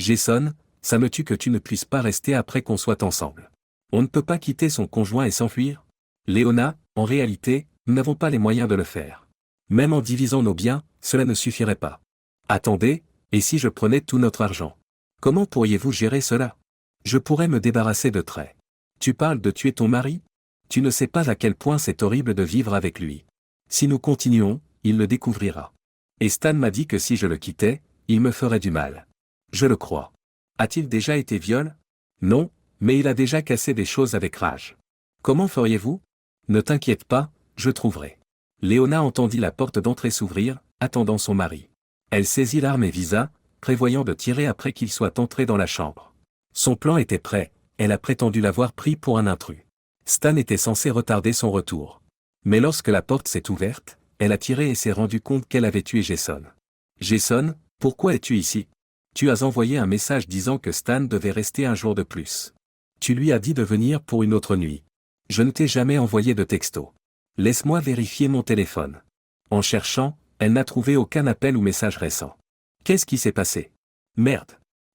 Jason, ça me tue que tu ne puisses pas rester après qu'on soit ensemble. On ne peut pas quitter son conjoint et s'enfuir? Léona, en réalité, nous n'avons pas les moyens de le faire. Même en divisant nos biens, cela ne suffirait pas. Attendez, et si je prenais tout notre argent? Comment pourriez-vous gérer cela? Je pourrais me débarrasser de traits. Tu parles de tuer ton mari? Tu ne sais pas à quel point c'est horrible de vivre avec lui. Si nous continuons, il le découvrira. Et Stan m'a dit que si je le quittais, il me ferait du mal. Je le crois. A-t-il déjà été viol? Non, mais il a déjà cassé des choses avec rage. Comment feriez-vous? Ne t'inquiète pas, je trouverai. Léona entendit la porte d'entrée s'ouvrir, attendant son mari. Elle saisit l'arme et visa, prévoyant de tirer après qu'il soit entré dans la chambre. Son plan était prêt, elle a prétendu l'avoir pris pour un intrus. Stan était censé retarder son retour. Mais lorsque la porte s'est ouverte, elle a tiré et s'est rendu compte qu'elle avait tué Jason. Jason, pourquoi es-tu ici? Tu as envoyé un message disant que Stan devait rester un jour de plus. Tu lui as dit de venir pour une autre nuit. Je ne t'ai jamais envoyé de texto. Laisse-moi vérifier mon téléphone. En cherchant, elle n'a trouvé aucun appel ou message récent. Qu'est-ce qui s'est passé? Merde.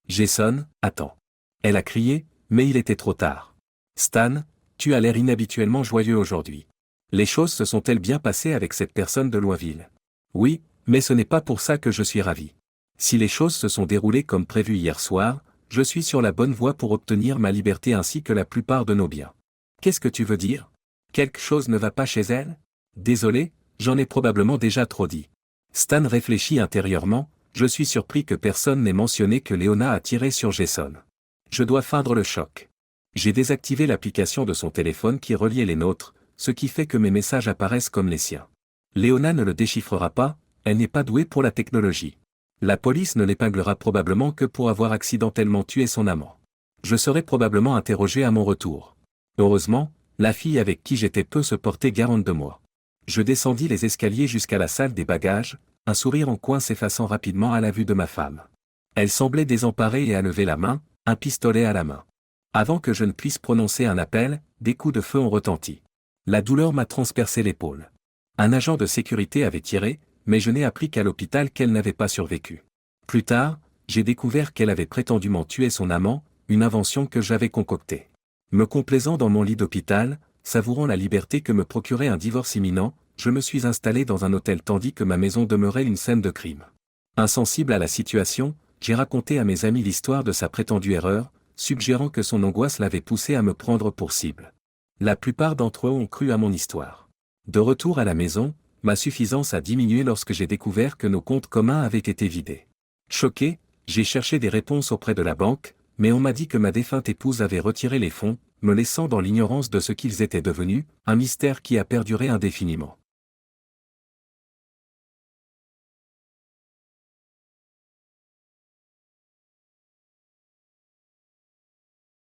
Jason, attends. Elle a crié, mais il était trop tard. Stan, tu as l'air inhabituellement joyeux aujourd'hui. Les choses se sont-elles bien passées avec cette personne de Loinville? Oui, mais ce n'est pas pour ça que je suis ravi. Si les choses se sont déroulées comme prévu hier soir, je suis sur la bonne voie pour obtenir ma liberté ainsi que la plupart de nos biens. Qu'est-ce que tu veux dire? Quelque chose ne va pas chez elle? Désolé, j'en ai probablement déjà trop dit. Stan réfléchit intérieurement, je suis surpris que personne n'ait mentionné que Léona a tiré sur Jason. Je dois feindre le choc. J'ai désactivé l'application de son téléphone qui reliait les nôtres, ce qui fait que mes messages apparaissent comme les siens. Léona ne le déchiffrera pas, elle n'est pas douée pour la technologie. La police ne l'épinglera probablement que pour avoir accidentellement tué son amant. Je serai probablement interrogé à mon retour. Heureusement, la fille avec qui j'étais peut se porter garante de moi. Je descendis les escaliers jusqu'à la salle des bagages, un sourire en coin s'effaçant rapidement à la vue de ma femme. Elle semblait désemparée et a levé la main, un pistolet à la main. Avant que je ne puisse prononcer un appel, des coups de feu ont retenti. La douleur m'a transpercé l'épaule. Un agent de sécurité avait tiré, mais je n'ai appris qu'à l'hôpital qu'elle n'avait pas survécu. Plus tard, j'ai découvert qu'elle avait prétendument tué son amant, une invention que j'avais concoctée. Me complaisant dans mon lit d'hôpital, savourant la liberté que me procurait un divorce imminent, je me suis installé dans un hôtel tandis que ma maison demeurait une scène de crime. Insensible à la situation, j'ai raconté à mes amis l'histoire de sa prétendue erreur, suggérant que son angoisse l'avait poussé à me prendre pour cible. La plupart d'entre eux ont cru à mon histoire. De retour à la maison, ma suffisance a diminué lorsque j'ai découvert que nos comptes communs avaient été vidés. Choqué, j'ai cherché des réponses auprès de la banque, mais on m'a dit que ma défunte épouse avait retiré les fonds, me laissant dans l'ignorance de ce qu'ils étaient devenus, un mystère qui a perduré indéfiniment.